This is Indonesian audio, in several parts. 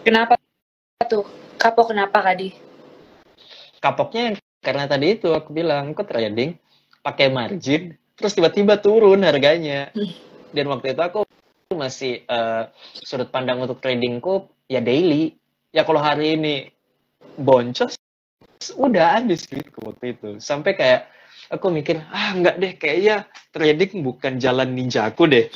Kenapa tuh? Kapok kenapa, Kadi? Kapoknya karena tadi itu aku bilang, aku trading pakai margin, terus tiba-tiba turun harganya. Dan waktu itu aku masih sudut pandang untuk tradingku ya daily. Ya kalau hari ini boncos, udah habis gitu waktu itu. Sampai kayak aku mikir, enggak deh, kayaknya trading bukan jalan ninjaku deh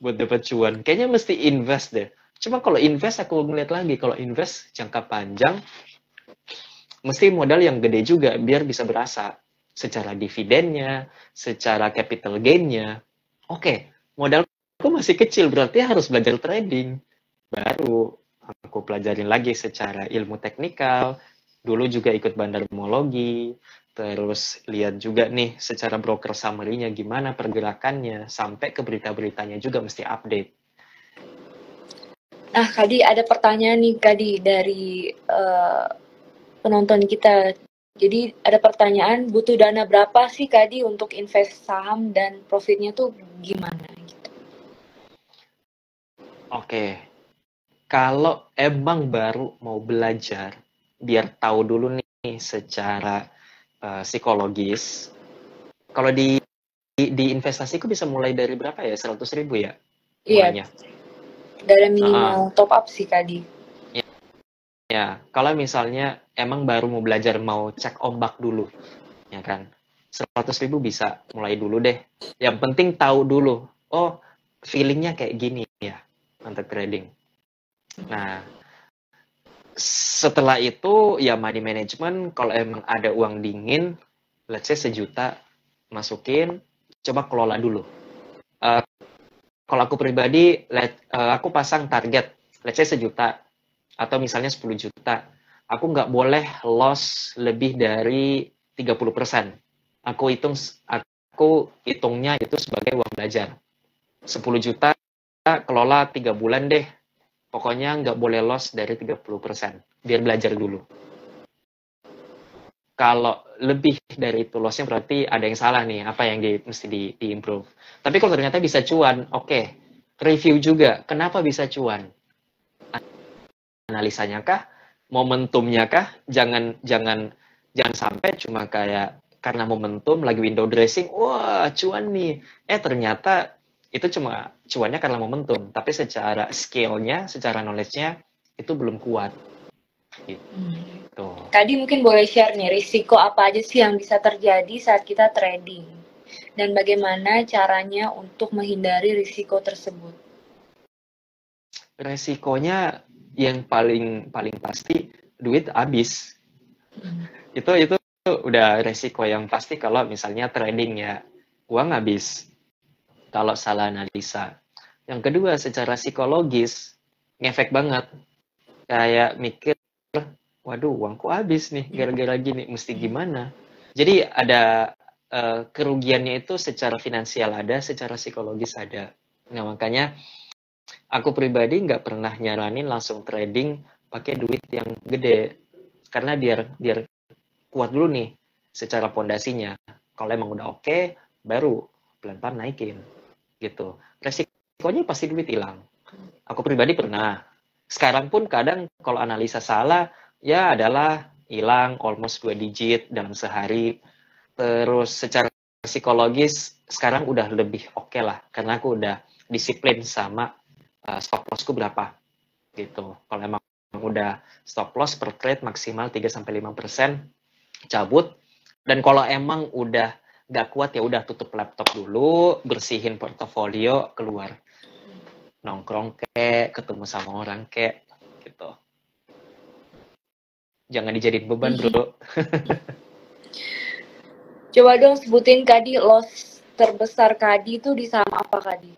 buat dapat cuan. Kayaknya mesti invest deh. Cuma kalau invest aku ngeliat lagi, kalau invest jangka panjang, mesti modal yang gede juga biar bisa berasa secara dividennya, secara capital gain-nya. Oke, modalku masih kecil, berarti harus belajar trading. Baru aku pelajarin lagi secara ilmu teknikal, dulu juga ikut bandarmologi, terus lihat juga nih secara broker summary-nya gimana pergerakannya, sampai ke berita-beritanya juga mesti update. Nah, Kadi ada pertanyaan nih, Kadi, dari penonton kita. Jadi ada pertanyaan, butuh dana berapa sih, Kadi, untuk invest saham dan profitnya tuh gimana? Gitu. Oke, kalau emang baru mau belajar, biar tahu dulu nih secara psikologis. Kalau di investasiku bisa mulai dari berapa ya? 100.000 ya Iya, mulainya. dari minimal top up sih, Kadi. Ya, kalau misalnya emang baru mau belajar, mau cek ombak dulu, ya kan? 100.000 bisa mulai dulu deh. Yang penting tahu dulu, oh feelingnya kayak gini ya untuk trading. Nah, setelah itu ya money management, kalau emang ada uang dingin, let's say 1 juta, masukin, coba kelola dulu. Kalau aku pribadi, aku pasang target, let's say 1 juta, atau misalnya 10 juta. Aku nggak boleh loss lebih dari 30%. Aku hitungnya itu sebagai uang belajar. 10 juta, kelola 3 bulan deh. Pokoknya nggak boleh loss dari 30%. Biar belajar dulu. Kalau lebih dari itu lossnya berarti ada yang salah nih, apa yang mesti di-improve. Tapi kalau ternyata bisa cuan, oke. Review juga, kenapa bisa cuan? Analisanya kah? Momentumnya kah? Jangan sampai cuma kayak karena momentum lagi window dressing, wah cuan nih. Ternyata itu cuma cuannya karena momentum, tapi secara skill-nya, secara knowledge-nya itu belum kuat. Gitu. Kadi mungkin boleh share nih, risiko apa aja sih yang bisa terjadi saat kita trading? Dan bagaimana caranya untuk menghindari risiko tersebut? Resikonya yang paling pasti duit habis. Itu udah resiko yang pasti kalau misalnya trading ya, uang habis kalau salah analisa. Yang kedua, secara psikologis ngefek banget, kayak mikir, waduh uangku habis nih gara-gara gini, mesti gimana. Jadi ada kerugiannya itu secara finansial ada, secara psikologis ada. Nah makanya aku pribadi nggak pernah nyaranin langsung trading pakai duit yang gede, karena biar kuat dulu nih secara pondasinya. Kalau emang udah oke, baru pelan-pelan naikin gitu. Resikonya pasti duit hilang. Aku pribadi pernah. Sekarang pun kadang kalau analisa salah, ya adalah hilang almost 2 digit dalam sehari. Terus secara psikologis sekarang udah lebih oke lah, karena aku udah disiplin sama stop lossku berapa gitu. Kalau emang udah stop loss per trade maksimal 3-5%, cabut. Dan kalau emang udah nggak kuat ya udah tutup laptop dulu, bersihin portofolio, keluar nongkrong kek, ketemu sama orang kek gitu. Jangan dijadiin beban bro. Coba dong sebutin, Kadi, loss terbesar Kadi itu di saham apa, Kadi?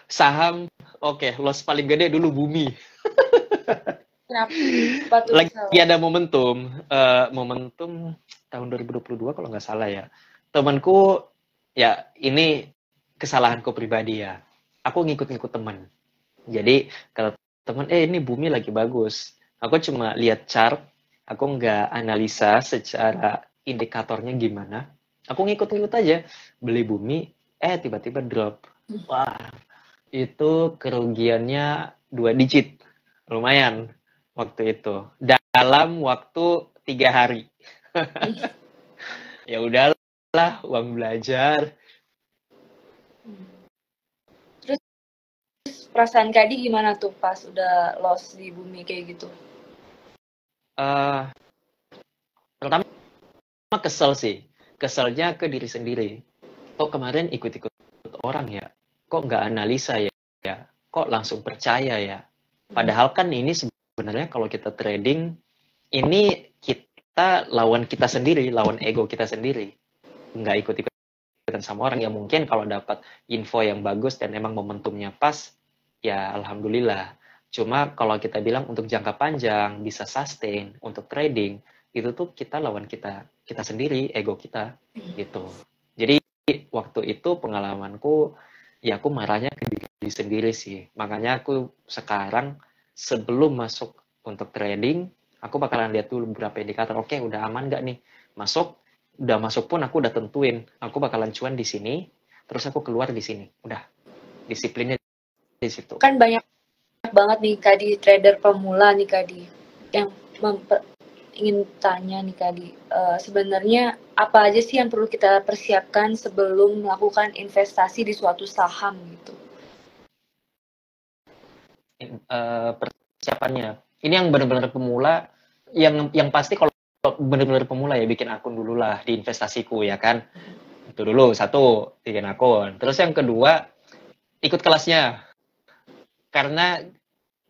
Saham, oke, loss paling gede dulu Bumi. Kenapa tuh Lagi bisa loss? ada momentum tahun 2022 kalau nggak salah ya. Temanku, ya ini kesalahanku pribadi ya. Aku ngikut-ngikut teman. Jadi kalau teman, ini Bumi lagi bagus. Aku cuma lihat chart, aku nggak analisa secara indikatornya gimana. Aku ngikut-ngikut aja, beli Bumi, tiba-tiba drop. Wah, itu kerugiannya 2 digit. lumayan waktu itu. Dalam waktu 3 hari. Ya udahlah, uang belajar. Terus perasaan Kadi gimana tuh pas udah lost di bumi kayak gitu? Pertama kesel sih. Keselnya ke diri sendiri. Kok kemarin ikut-ikut orang ya? Kok nggak analisa ya? Kok langsung percaya ya? Padahal kan ini sebenarnya kalau kita trading, ini kita lawan kita sendiri, lawan ego kita sendiri. Nggak ikut-ikutan sama orang. Ya mungkin kalau dapat info yang bagus dan emang momentumnya pas, ya alhamdulillah. Cuma kalau kita bilang untuk jangka panjang, bisa sustain, untuk trading, itu tuh kita lawan kita sendiri, ego kita, gitu. Jadi waktu itu pengalamanku, ya aku marahnya ke diri sendiri sih. Makanya aku sekarang sebelum masuk untuk trading, aku bakalan lihat dulu beberapa indikator. Oke, udah aman nggak nih? Masuk, udah masuk pun aku udah tentuin. Aku bakalan cuan di sini, terus aku keluar di sini. Udah, disiplinnya di situ. Kan banyak banget nih Kadi trader pemula nih Kadi yang ingin tanya nih Kadi, sebenarnya apa aja sih yang perlu kita persiapkan sebelum melakukan investasi di suatu saham gitu? Persiapannya. Ini yang benar-benar pemula, yang pasti kalau benar-benar pemula ya bikin akun dulu lah di investasiku ya kan. Itu dulu satu, bikin akun. Terus yang kedua, ikut kelasnya. Karena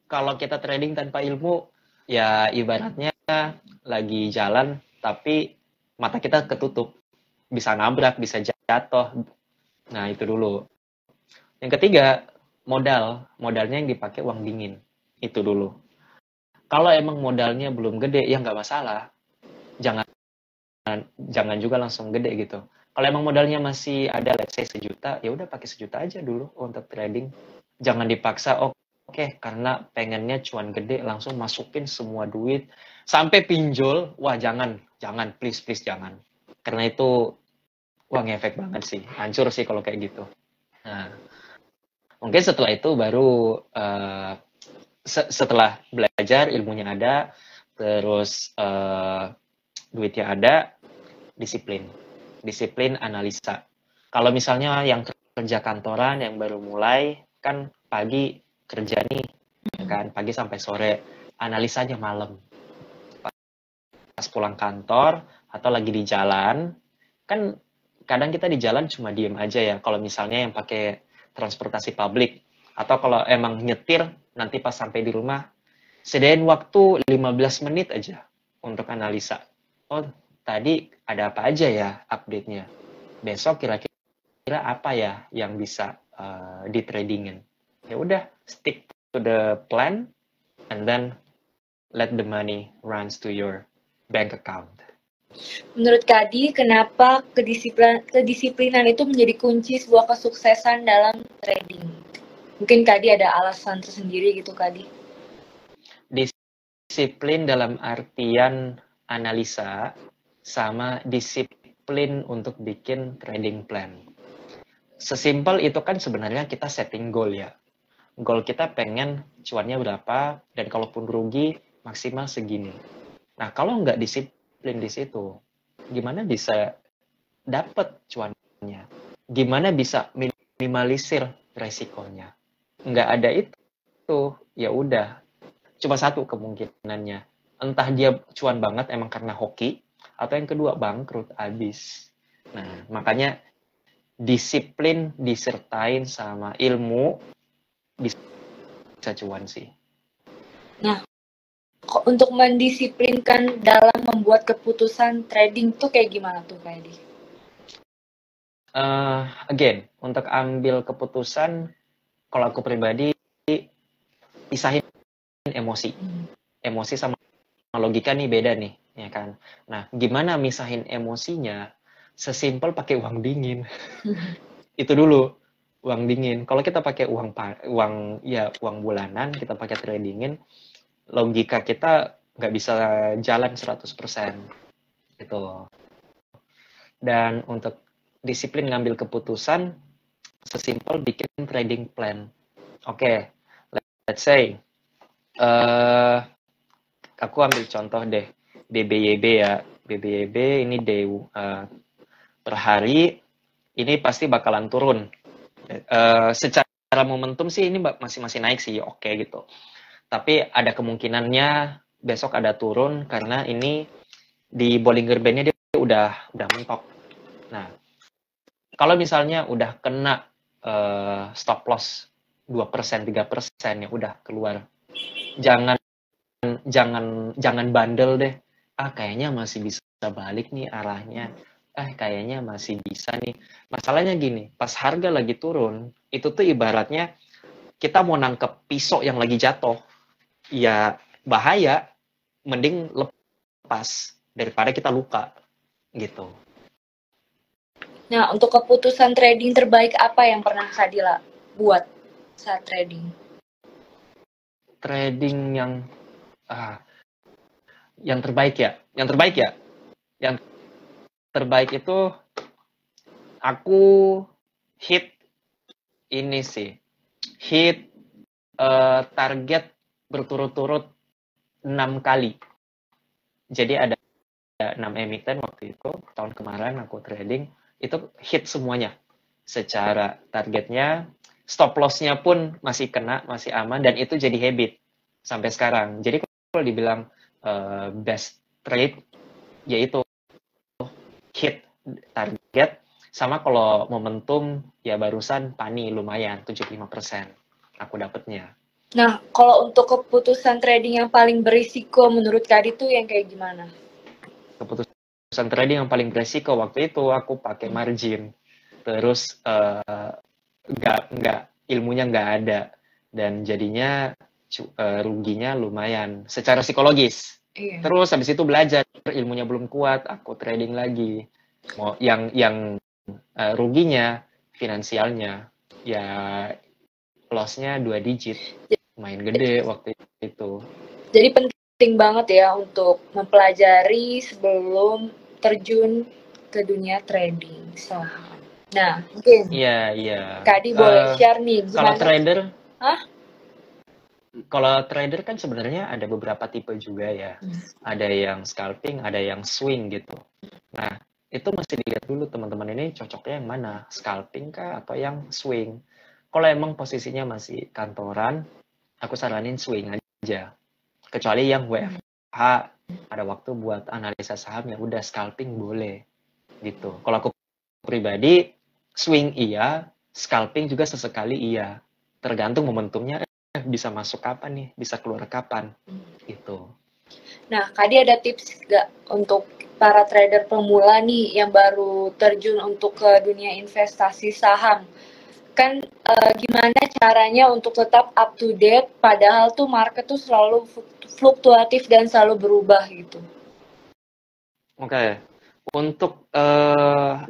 kalau kita trading tanpa ilmu, ya ibaratnya lagi jalan tapi mata kita ketutup, bisa nabrak, bisa jatuh. Nah itu dulu. Yang ketiga, modalnya yang dipakai uang dingin, itu dulu. Kalau emang modalnya belum gede, ya nggak masalah, jangan juga langsung gede gitu. Kalau emang modalnya masih ada, let's say 1 juta, ya udah pakai 1 juta aja dulu untuk trading. Jangan dipaksa, oke, karena pengennya cuan gede langsung masukin semua duit sampai pinjol. Wah, jangan, please jangan. Karena itu wah ngefek banget sih, hancur sih kalau kayak gitu. Nah, mungkin setelah itu baru setelah belajar, ilmunya ada, terus duitnya ada, disiplin analisa. Kalau misalnya yang kerja kantoran yang baru mulai, kan pagi kerja nih, kan pagi sampai sore, analisanya malam. Pas pulang kantor atau lagi di jalan, kan kadang kita di jalan cuma diem aja ya. Kalau misalnya yang pakai transportasi publik, atau kalau emang nyetir, nanti pas sampai di rumah, sediain waktu 15 menit aja untuk analisa. Oh, tadi ada apa aja ya update-nya? Besok kira-kira apa ya yang bisa di-tradingin? Ya udah, stick to the plan, and then let the money runs to your bank account. Menurut Kadi, kenapa kedisiplinan itu menjadi kunci sebuah kesuksesan dalam trading? Mungkin Kadi ada alasan tersendiri gitu Kadi. Disiplin dalam artian analisa sama disiplin untuk bikin trading plan. Sesimpel itu kan sebenarnya kita setting goal ya. Goal kita pengen cuannya berapa, dan kalaupun rugi maksimal segini. Nah, kalau nggak disiplin di situ, gimana bisa dapat cuannya? Gimana bisa minimalisir resikonya? Nggak ada itu, ya udah. Cuma satu kemungkinannya. Entah dia cuan banget emang karena hoki, atau yang kedua bangkrut abis. Nah, makanya disiplin disertain sama ilmu bisa cuan sih. Nah, untuk mendisiplinkan dalam membuat keputusan trading tuh kayak gimana tuh Kadi? Again, untuk ambil keputusan, kalau aku pribadi pisahin emosi. Emosi sama logika nih beda nih, ya kan. Nah, gimana misahin emosinya? Sesimpel pakai uang dingin. Itu dulu, uang dingin. Kalau kita pakai uang bulanan, kita pakai tradingin, logika kita nggak bisa jalan 100%. Gitu. Dan untuk disiplin ngambil keputusan, sesimpel bikin trading plan. Oke, let's say eh aku ambil contoh deh, BBYB ya. BBYB ini per hari ini pasti bakalan turun. Secara momentum sih ini masih naik sih, oke gitu. Tapi ada kemungkinannya besok ada turun karena ini di Bollinger Band-nya dia udah mentok. Nah, kalau misalnya udah kena stop loss 2%, 3% ya udah keluar. Jangan bandel deh. Kayaknya masih bisa balik nih arahnya. Kayaknya masih bisa nih. Masalahnya gini, pas harga lagi turun, itu tuh ibaratnya kita mau nangkep pisau yang lagi jatuh. Ya bahaya, mending lepas daripada kita luka gitu. Nah, untuk keputusan trading terbaik apa yang pernah Kadila buat saat trading? Trading yang terbaik ya. Yang terbaik itu aku hit ini sih. Hit target berturut-turut 6 kali. Jadi ada 6 emiten waktu itu, tahun kemarin aku trading, itu hit semuanya. Secara targetnya, stop loss-nya pun masih kena, masih aman, dan itu jadi habit sampai sekarang. Jadi kalau dibilang best trade, yaitu hit target, sama kalau momentum, ya barusan pani lumayan, 75% aku dapetnya. Nah, kalau untuk keputusan trading yang paling berisiko menurut Kadi tuh yang kayak gimana? Keputusan trading yang paling beresiko waktu itu aku pakai margin, terus ilmunya nggak ada, dan jadinya ruginya lumayan secara psikologis. Iya. Terus habis itu belajar, ilmunya belum kuat, aku trading lagi. Mau yang ruginya finansialnya ya lossnya 2 digit, main gede waktu itu. Jadi penting banget ya untuk mempelajari sebelum terjun ke dunia trading saham. Nah, mungkin Iya. Kadi boleh share nih gimana? Kalau trader, kalau trader kan sebenarnya ada beberapa tipe juga ya. Ada yang scalping, ada yang swing gitu. Nah, itu mesti dilihat dulu teman-teman ini cocoknya yang mana, scalping kah atau yang swing. Kalau emang posisinya masih kantoran, aku saranin swing aja. Kecuali yang WFH, ada waktu buat analisa saham, yang udah scalping boleh gitu. Kalau aku pribadi, swing iya, scalping juga sesekali iya. Tergantung momentumnya, bisa masuk kapan nih, bisa keluar kapan gitu. Nah, Kadi ada tips gak untuk para trader pemula nih yang baru terjun untuk ke dunia investasi saham? Kan gimana caranya untuk tetap up to date padahal tuh market tuh selalu fluktuatif dan selalu berubah gitu. Oke. Untuk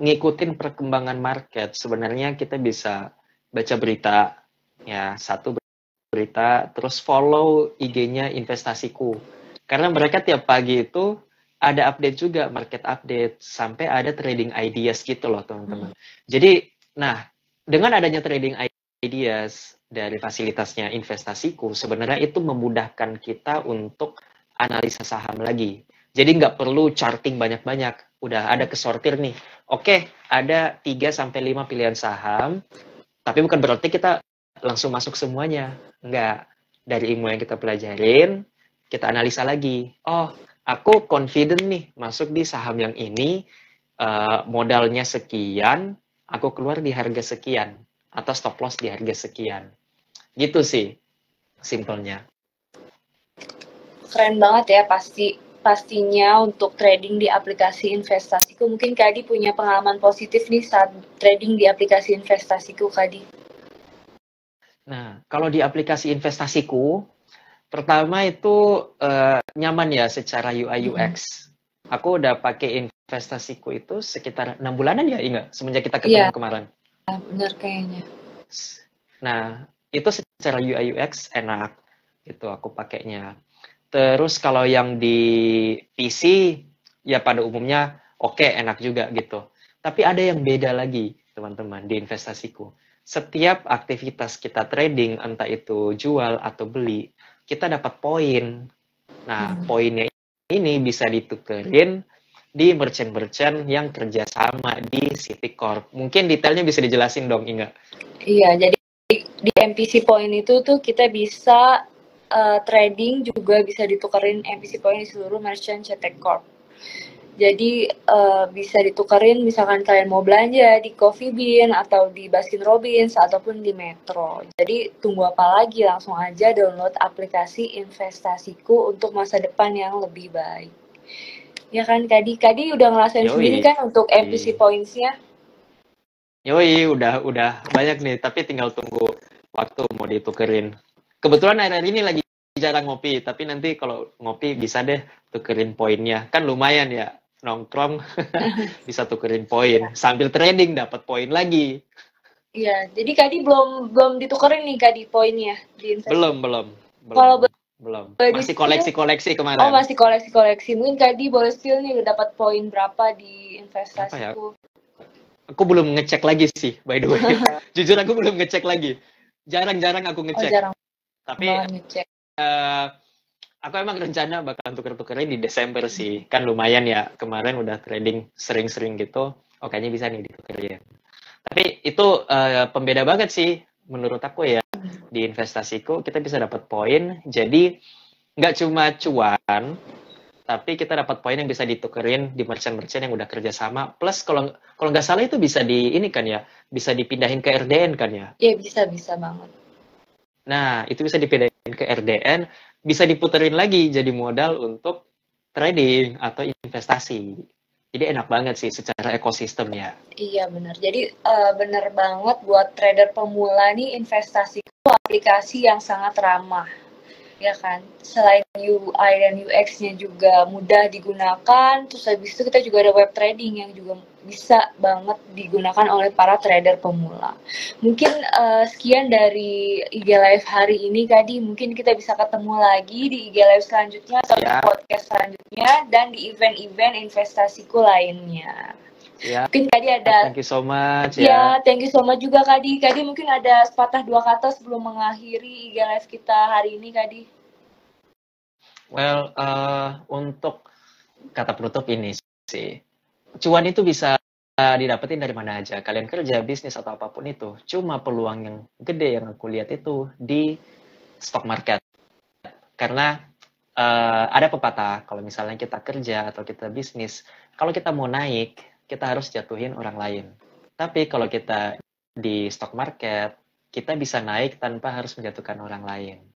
ngikutin perkembangan market, sebenarnya kita bisa baca berita ya, satu berita, terus follow IG-nya investasiku. Karena mereka tiap pagi itu ada update juga, market update, sampai ada trading ideas gitu loh teman-teman. Jadi, nah, dengan adanya trading ideas dari fasilitasnya investasiku, sebenarnya itu memudahkan kita untuk analisa saham lagi. Jadi nggak perlu charting banyak-banyak, udah ada kesortir nih. Oke, ada 3-5 pilihan saham, tapi bukan berarti kita langsung masuk semuanya. Enggak. Dari ilmu yang kita pelajarin, kita analisa lagi. Oh, aku confident nih masuk di saham yang ini, modalnya sekian, aku keluar di harga sekian, atau stop loss di harga sekian. Gitu sih, simpelnya. Keren banget ya pastinya untuk trading di aplikasi investasiku. Mungkin Kadi punya pengalaman positif nih saat trading di aplikasi investasiku, Kadi. Nah, kalau di aplikasi investasiku, pertama itu nyaman ya secara UI UX. Aku udah pakai investasiku itu sekitar 6 bulanan ya, Inga, semenjak kita ketemu kemarin. Iya, benar kayaknya. Nah, itu secara UI UX enak, itu aku pakainya. Terus kalau yang di PC, ya pada umumnya oke, enak juga gitu. Tapi ada yang beda lagi, teman-teman, di investasiku. Setiap aktivitas kita trading, entah itu jual atau beli, kita dapat poin. Nah, poinnya ini bisa ditukerin di merchant-merchant yang kerjasama di Citicorp. Mungkin detailnya bisa dijelasin dong, Inga. Iya, jadi di MPC point itu tuh kita bisa trading juga bisa ditukerin MPC point di seluruh merchant CT Corp. Jadi bisa ditukerin misalkan kalian mau belanja di Coffee Bean atau di Baskin Robbins ataupun di Metro. Jadi tunggu apa lagi, langsung aja download aplikasi investasiku untuk masa depan yang lebih baik. Ya kan Kadi? Kadi udah ngerasain sendiri kan untuk MPC points-nya? Yoi, udah banyak nih, tapi tinggal tunggu waktu mau ditukerin. Kebetulan akhir-akhir ini lagi jarang ngopi, tapi nanti kalau ngopi bisa deh tukerin poinnya. Kan lumayan ya, nongkrong bisa tukerin poin. Sambil trading dapat poin lagi. Iya, jadi Kadi belum ditukerin nih Kadi poinnya di investasi. Belum. Kalau Masih koleksi-koleksi kemarin. Oh, masih koleksi-koleksi. Mungkin Kadi boleh spill nih udah dapat poin berapa di investasiku. Aku belum ngecek lagi sih, by the way. Jujur aku belum ngecek lagi. Jarang-jarang aku ngecek. Oh, jarang. Tapi ngecek. Aku emang rencana bakal tuker-tukerin di Desember sih. Kan lumayan ya, kemarin udah trading sering-sering gitu. Oh, kayaknya bisa nih ditukerin. Tapi itu pembeda banget sih menurut aku ya. Di investasiku kita bisa dapat poin. Jadi nggak cuma cuan, tapi kita dapat poin yang bisa ditukerin di merchant-merchant yang udah kerjasama. Plus kalau nggak salah itu bisa di ini kan ya, bisa dipindahin ke RDN kan ya? Iya, bisa banget. Nah, itu bisa dipindahin ke RDN, bisa diputerin lagi jadi modal untuk trading atau investasi. Jadi enak banget sih secara ekosistem ya. Iya benar. Jadi benar banget buat trader pemula nih, investasi itu aplikasi yang sangat ramah. Ya kan, selain UI dan UX-nya juga mudah digunakan, terus habis itu kita juga ada web trading yang juga bisa banget digunakan oleh para trader pemula. Mungkin sekian dari IG Live hari ini, Kadi. Mungkin kita bisa ketemu lagi di IG Live selanjutnya atau di podcast selanjutnya dan di event-event investasiku lainnya. Ya. Mungkin Kadi ada. Thank you so much ya. Thank you so much juga Kadi. Kadi mungkin ada sepatah dua kata sebelum mengakhiri IG Live kita hari ini, Kadi. Well, untuk kata penutup ini sih, cuan itu bisa didapetin dari mana aja. Kalian kerja, bisnis atau apapun itu, cuma peluang yang gede yang aku lihat itu di stock market. Karena ada pepatah, kalau misalnya kita kerja atau kita bisnis, kalau kita mau naik, kita harus jatuhin orang lain. Tapi kalau kita di stock market, kita bisa naik tanpa harus menjatuhkan orang lain.